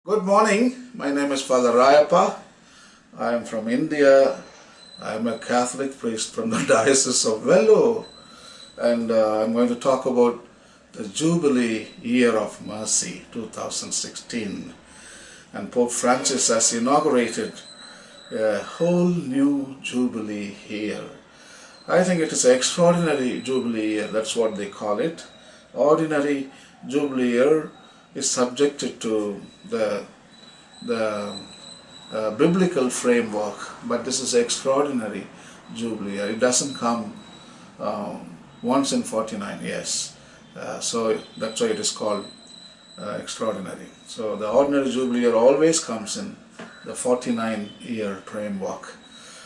Good morning. My name is Father Rayappa. I am from India. I am a Catholic priest from the Diocese of Vellore, and I'm going to talk about the Jubilee Year of Mercy 2016. And Pope Francis has inaugurated a whole new Jubilee year. I think it is an extraordinary Jubilee year, that's what they call it. Ordinary Jubilee year is subjected to the biblical framework, but this is extraordinary Jubilee year. It doesn't come once in 49 years. So that's why it is called extraordinary. So the ordinary Jubilee year always comes in the 49-year framework.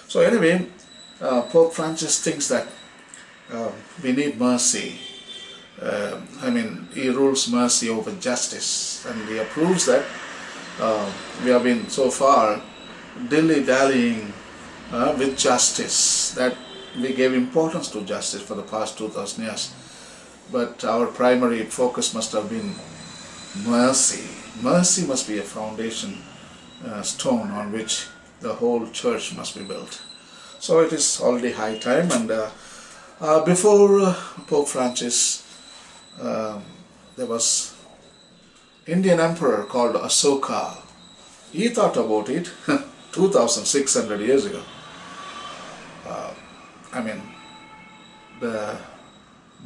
So anyway, Pope Francis thinks that we need mercy. He rules mercy over justice, and he approves that we have been so far dilly-dallying with justice, that we gave importance to justice for the past 2000 years. But our primary focus must have been mercy. Mercy must be a foundation stone on which the whole church must be built. So it is already high time, and before Pope Francis, there was Indian emperor called Ashoka. He thought about it 2600 years ago. The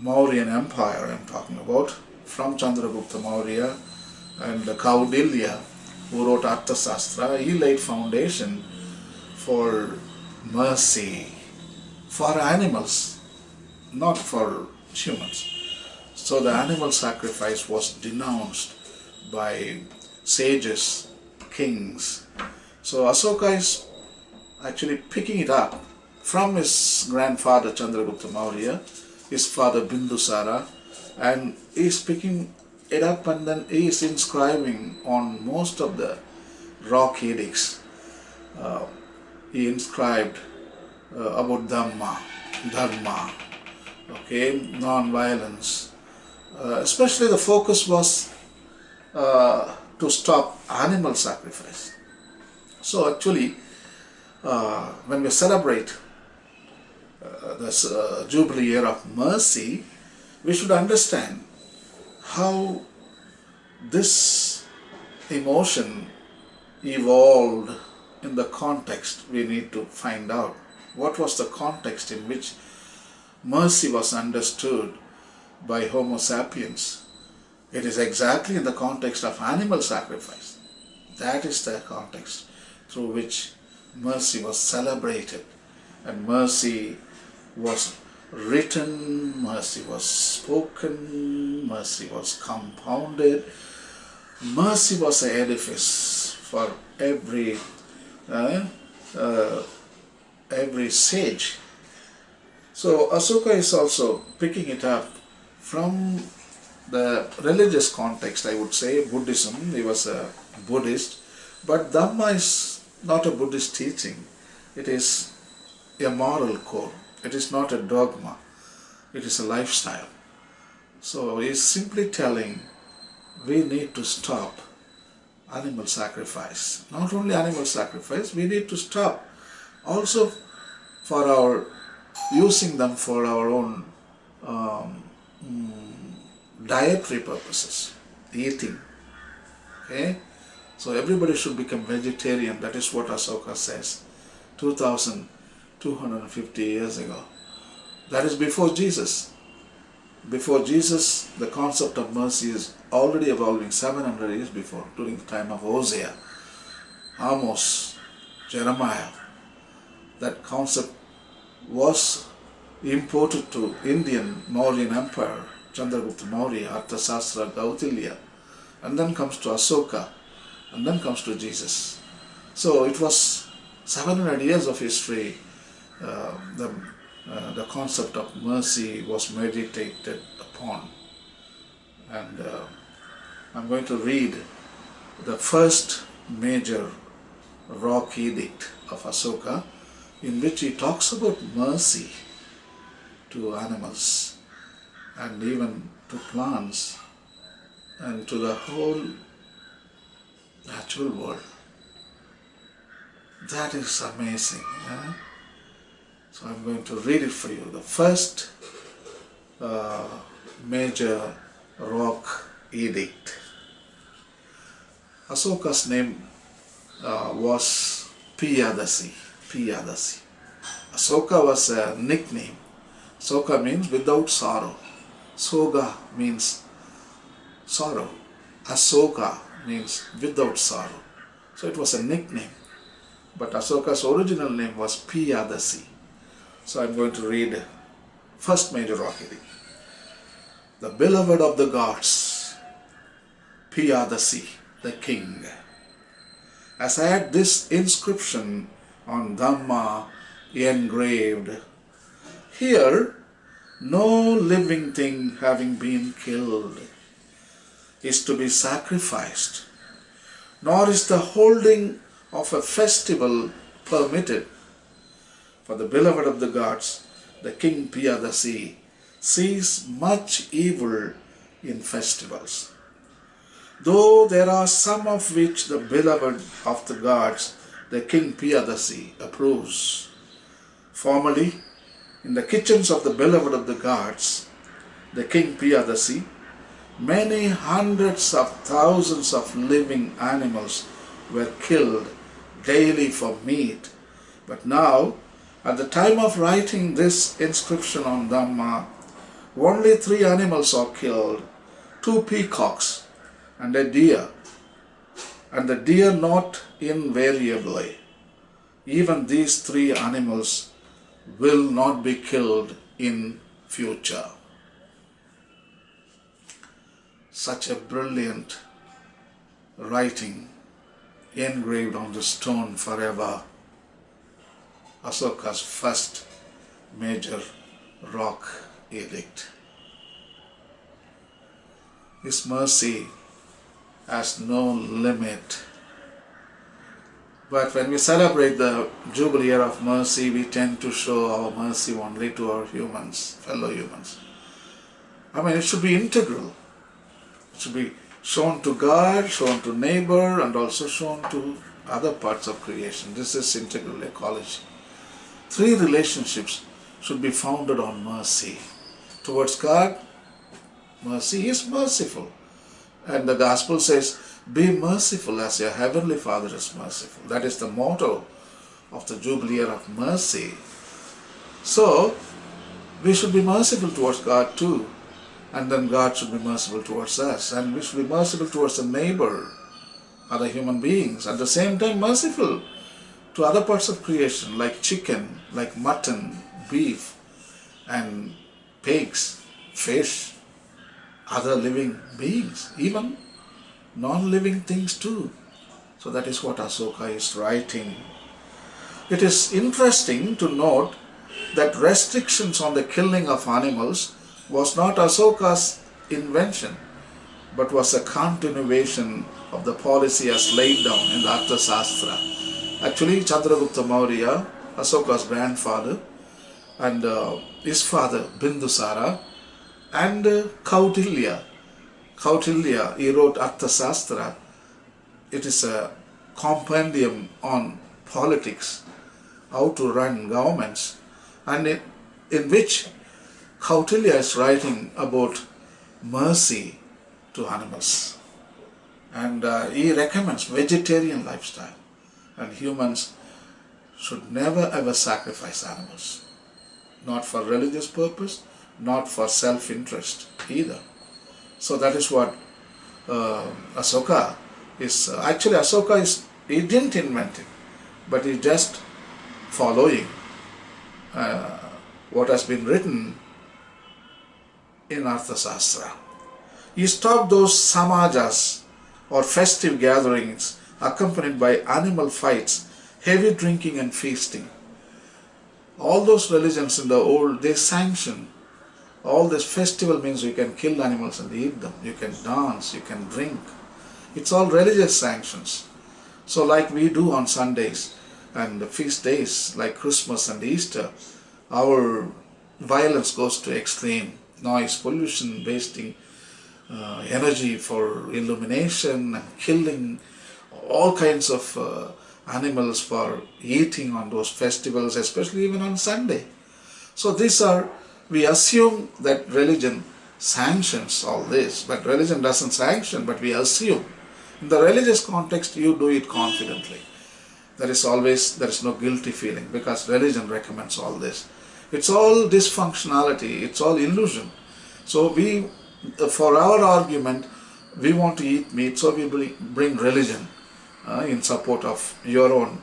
Mauryan Empire I'm talking about, from Chandragupta Maurya and the Kaudilya, who wrote Arthasastra. He laid foundation for mercy for animals, not for humans. So the animal sacrifice was denounced by sages, kings. So Ashoka is actually picking it up from his grandfather Chandragupta Maurya, his father Bindusara, and he is picking it up, and then he is inscribing on most of the rock edicts. He inscribed about Dhamma, non-violence. Especially the focus was to stop animal sacrifice. So actually, when we celebrate this Jubilee Year of Mercy, we should understand how this emotion evolved in the context. We need to find out what was the context in which mercy was understood by Homo sapiens. It is exactly in the context of animal sacrifice. That is the context through which mercy was celebrated, and mercy was written, mercy was spoken, mercy was compounded. Mercy was an edifice for every sage. So Ashoka is also picking it up from the religious context, I would say, Buddhism. He was a Buddhist, but Dhamma is not a Buddhist teaching. It is a moral code. It is not a dogma. It is a lifestyle. So he is simply telling we need to stop animal sacrifice. Not only animal sacrifice, we need to stop also for our using them for our own dietary purposes, eating. Okay, so everybody should become vegetarian. That is what Ashoka says 2250 years ago. That is before Jesus. Before Jesus, the concept of mercy is already evolving 700 years before, during the time of Hosea, Amos, Jeremiah. That concept was imported to Indian Mauryan Empire, Chandragupta Maurya, Arthasastra, Kaudilya, and then comes to Ashoka, and then comes to Jesus. So it was 700 years of history. The concept of mercy was meditated upon. And I'm going to read the first major rock edict of Ashoka, in which he talks about mercy to animals and even to plants and to the whole natural world. That is amazing. So I'm going to read it for you. The first major rock edict. Ashoka's name was Piyadasi. Piyadasi. Ashoka was a nickname. Ashoka means without sorrow. Soga means sorrow. Ashoka means without sorrow. So it was a nickname. But Ashoka's original name was Piyadasi. So I'm going to read first major rock edict. The beloved of the gods, Piyadasi, the king, has had this inscription on Dhamma engraved. Here, no living thing having been killed is to be sacrificed, nor is the holding of a festival permitted. For the beloved of the gods, the king Piyadasi, sees much evil in festivals. Though there are some of which the beloved of the gods, the king Piyadasi, approves. Formerly, in the kitchens of the beloved of the gods, the king Piyadasi, many hundreds of thousands of living animals were killed daily for meat. But now, at the time of writing this inscription on Dhamma, only 3 animals are killed, 2 peacocks and a deer, and the deer not invariably. Even these 3 animals will not be killed in future. Such a brilliant writing engraved on the stone forever. Ashoka's first major rock edict. His mercy has no limit. But when we celebrate the Jubilee year of mercy, we tend to show our mercy only to our fellow humans. I mean, it should be integral. It should be shown to God, shown to neighbor, and also shown to other parts of creation. This is integral ecology. 3 relationships should be founded on mercy. Towards God, mercy is merciful. And the gospel says, be merciful as your heavenly Father is merciful. That is the motto of the Jubilee year of mercy. So, we should be merciful towards God too. And then God should be merciful towards us. And we should be merciful towards the neighbor, other human beings. At the same time, merciful to other parts of creation like chicken, like mutton, beef, and pigs, fish, other living beings, even non-living things too. So that is what Ashoka is writing. It is interesting to note that restrictions on the killing of animals was not Ashoka's invention, but was a continuation of the policy as laid down in the Arthashastra. Actually, Chandragupta Maurya, Ashoka's grandfather, and his father Bindusara, and Kautilya, he wrote Arthashastra. It is a compendium on politics, how to run governments, and in which Kautilya is writing about mercy to animals. And he recommends vegetarian lifestyle. And humans should never ever sacrifice animals. Not for religious purpose, not for self-interest either. So that is what Ashoka is. Actually, Ashoka he didn't invent it, but he just following what has been written in Arthashastra. He stopped those samajas or festive gatherings accompanied by animal fights, heavy drinking and feasting. All those religions in the old, they sanction. All this festival means you can kill animals and eat them. You can dance, you can drink. It's all religious sanctions. So like we do on Sundays and the feast days like Christmas and Easter, our violence goes to extreme. Noise, pollution, wasting energy for illumination and killing, all kinds of animals for eating on those festivals, especially even on Sunday. So we assume that religion sanctions all this, but religion doesn't sanction, but we assume. In the religious context, you do it confidently. There is no guilty feeling because religion recommends all this. It's all dysfunctionality, it's all illusion. So for our argument, we want to eat meat, so we bring religion in support of your own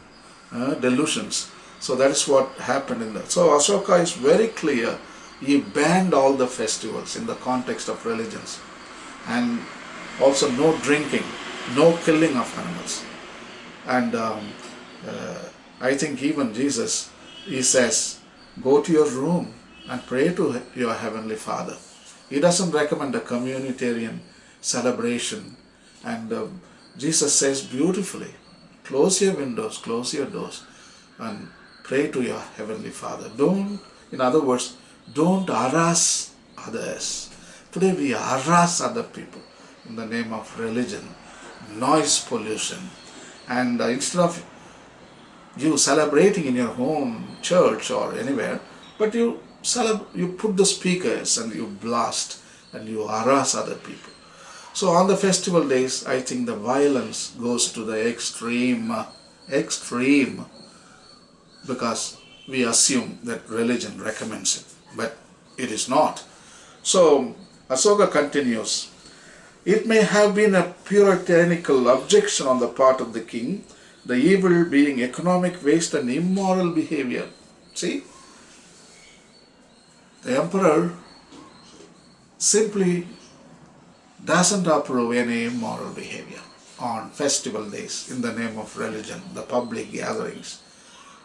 delusions. So that is what happened in that. So Ashoka is very clear. He banned all the festivals in the context of religions, and also no drinking, no killing of animals. And I think even Jesus, he says, go to your room and pray to your Heavenly Father. He doesn't recommend a communitarian celebration. And Jesus says beautifully, close your windows, close your doors, and pray to your Heavenly Father. In other words, don't harass others. Today we harass other people in the name of religion, noise pollution, and instead of you celebrating in your home church or anywhere, but you put the speakers and you blast and you harass other people. So on the festival days, I think the violence goes to the extreme, because we assume that religion recommends it, but it is not. So Ashoka continues, it may have been a puritanical objection on the part of the king, the evil being economic waste and immoral behavior. See, the emperor simply doesn't approve any immoral behavior on festival days in the name of religion, the public gatherings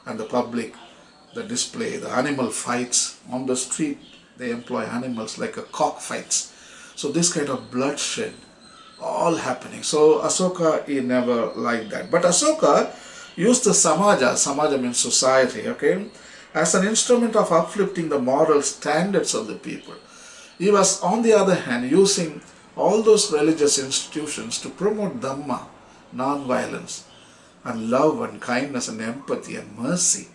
and the display, the animal fights on the street. They employ animals like a cock fights. So this kind of bloodshed, all happening. So Ashoka, he never liked that. But Ashoka used the samaja means society, okay, as an instrument of uplifting the moral standards of the people. He was, on the other hand, using all those religious institutions to promote Dhamma, non-violence, and love and kindness and empathy and mercy.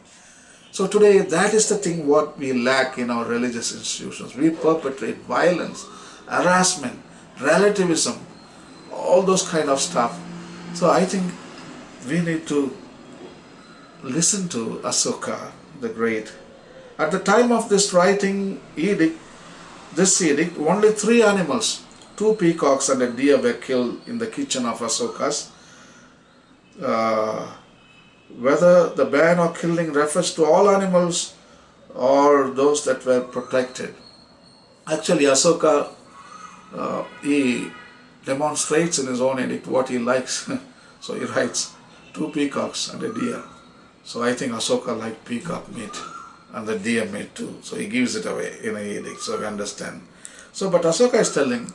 So today, that is the thing what we lack in our religious institutions. We perpetrate violence, harassment, relativism, all those kind of stuff. So I think we need to listen to Ashoka the Great. At the time of this writing edict, only 3 animals, 2 peacocks and a deer were killed in the kitchen of Ashoka's. Whether the ban or killing refers to all animals or those that were protected. Actually, Ashoka, he demonstrates in his own edict what he likes. So he writes 2 peacocks and a deer. So I think Ashoka liked peacock meat and the deer meat too. So he gives it away in an edict, so we understand. So, but Ashoka is telling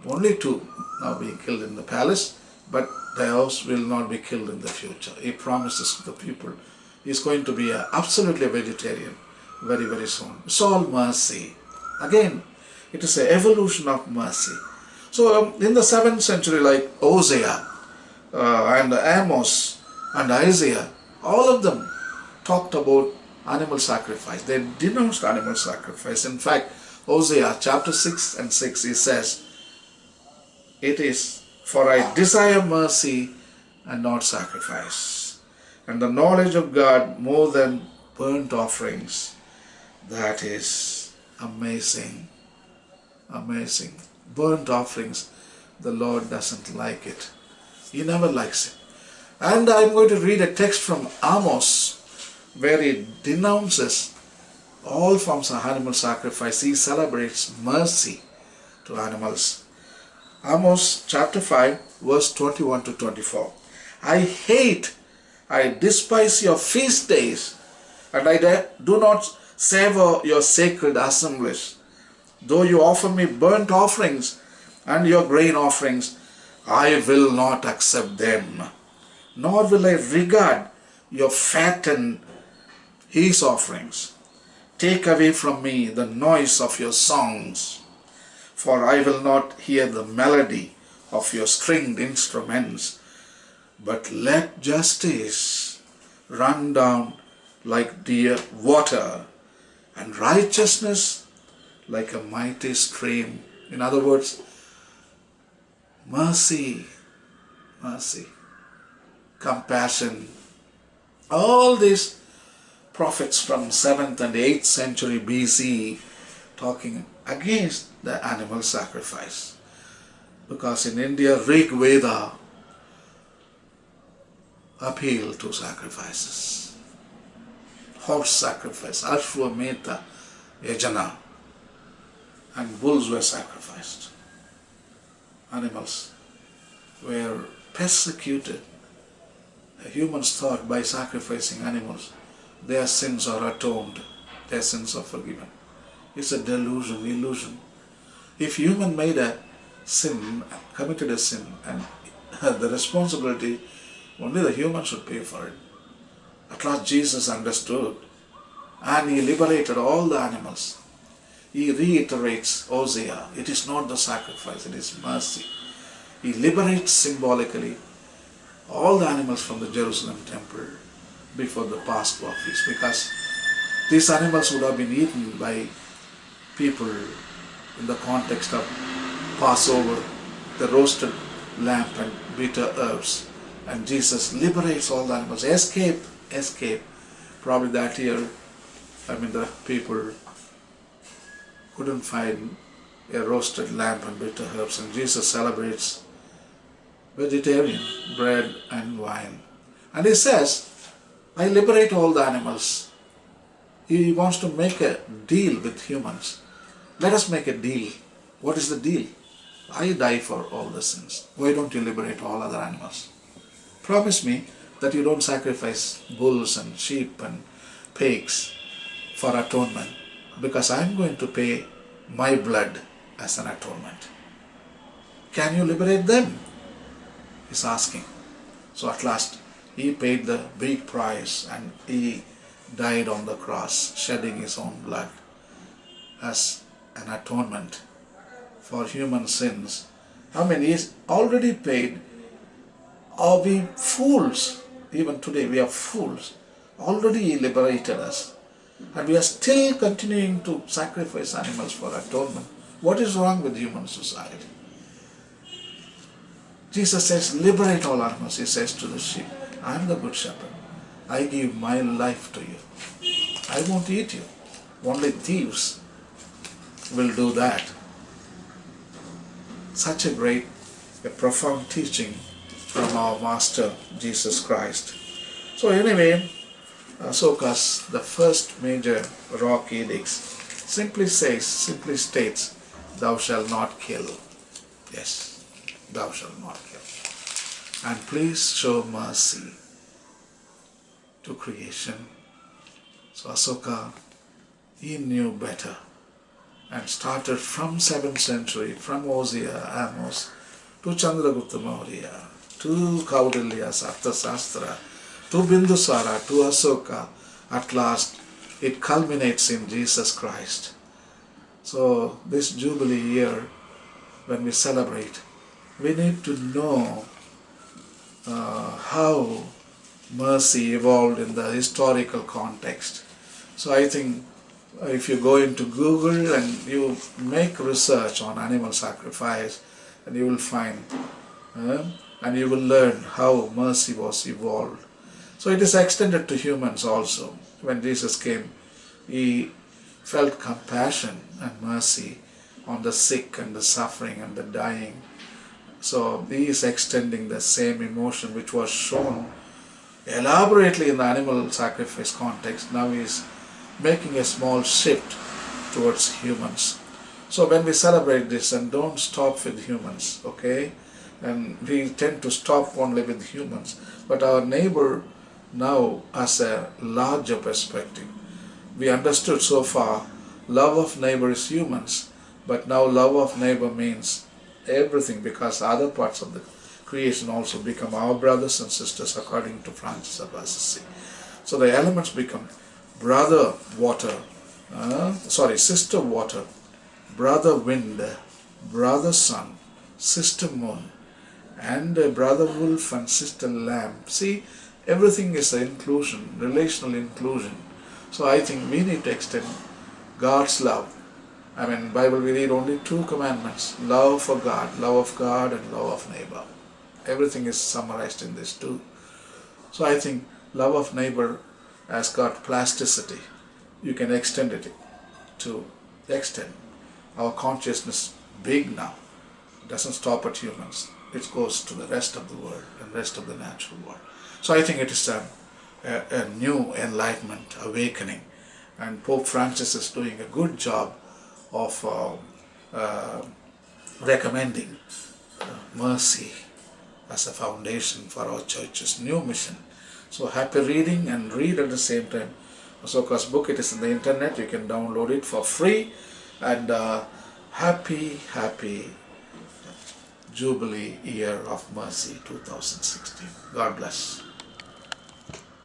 only 2 now being killed in the palace, but those will not be killed in the future. He promises to the people he is going to be absolutely a vegetarian very, very soon. It's all mercy. Again, it is an evolution of mercy. So in the 7th century, like Hosea and Amos and Isaiah, all of them talked about animal sacrifice. They denounced animal sacrifice. In fact, Hosea chapter 6 and 6, he says, it is, for I desire mercy and not sacrifice, and the knowledge of God more than burnt offerings. That is amazing. Amazing. Burnt offerings, the Lord doesn't like it. He never likes it. And I'm going to read a text from Amos where he denounces all forms of animal sacrifice. He celebrates mercy to animals. Amos chapter 5 verse 21 to 24. I despise your feast days, and I do not savor your sacred assemblies. Though you offer me burnt offerings and your grain offerings, I will not accept them, nor will I regard your fat and peace offerings. Take away from me the noise of your songs, for I will not hear the melody of your stringed instruments. but let justice run down like dear water, and righteousness like a mighty stream. In other words, mercy, mercy, compassion. All these prophets from 7th and 8th century BC talking against the animal sacrifice. Because in India, Rig Veda appeal to sacrifices. Horse sacrifice, Ashwamedha Yajana, and bulls were sacrificed. Animals were persecuted. The humans thought by sacrificing animals, their sins are atoned, their sins are forgiven. It's a delusion, illusion. If human made a sin, committed a sin, and the responsibility, only the human should pay for it. At last Jesus understood, and he liberated all the animals. He reiterates Hosea, it is not the sacrifice, it is mercy. He liberates symbolically all the animals from the Jerusalem temple before the Passover feast, because these animals would have been eaten by people in the context of Passover, the roasted lamb and bitter herbs. And Jesus liberates all the animals. Escape. Probably that year, the people couldn't find a roasted lamb and bitter herbs, and Jesus celebrates vegetarian bread and wine. And he says, I liberate all the animals. He wants to make a deal with humans. Let us make a deal. What is the deal? I die for all the sins. Why don't you liberate all other animals? Promise me that you don't sacrifice bulls and sheep and pigs for atonement, because I'm going to pay my blood as an atonement. Can you liberate them? He's asking. So at last he paid the big price and he died on the cross, shedding his own blood as an atonement for human sins. He's already paid. Are we fools? Even today we are fools. Already he liberated us, and we are still continuing to sacrifice animals for atonement. What is wrong with human society? Jesus says, liberate all animals. He says to the sheep, I am the good shepherd. I give my life to you. I won't eat you. Only thieves will do that. Such a profound teaching from our Master Jesus Christ. So anyway, Ashoka's the first major rock edicts simply states, thou shalt not kill. Yes, thou shalt not kill. And please show mercy to creation. So Ashoka, he knew better and started from 7th century, from Hosea, Amos, to Chandragupta Maurya, to Kaudilya's Arthasastra, to Bindusara, to Ashoka. At last, it culminates in Jesus Christ. So this Jubilee year, when we celebrate, we need to know how mercy evolved in the historical context. So I think if you go into Google and you make research on animal sacrifice, and you will find and you will learn how mercy was evolved. So it is extended to humans also. When Jesus came, he felt compassion and mercy on the sick and the suffering and the dying. So he is extending the same emotion which was shown elaborately in the animal sacrifice context. Now he is making a small shift towards humans. So when we celebrate this, and don't stop with humans, okay? And we tend to stop only with humans, but our neighbor now has a larger perspective. We understood so far love of neighbor is humans, but now love of neighbor means everything, because other parts of the creation also become our brothers and sisters according to Francis of Assisi. So the elements become brother water, sister water, brother wind, brother sun, sister moon, and brother wolf and sister lamb. See, everything is an inclusion, relational inclusion. So I think we need to extend God's love. I mean, Bible we read only 2 commandments: love for God, love of God, and love of neighbor. Everything is summarized in these 2. So I think love of neighbor has got plasticity. You can extend it to extend our consciousness big now. It doesn't stop at humans. It goes to the rest of the world and rest of the natural world. So I think it is a new enlightenment, awakening, and Pope Francis is doing a good job of recommending mercy as a foundation for our church's new mission. So happy reading, and read at the same time Ashoka's book. It is in the internet. You can download it for free. And happy Jubilee Year of Mercy 2016. God bless.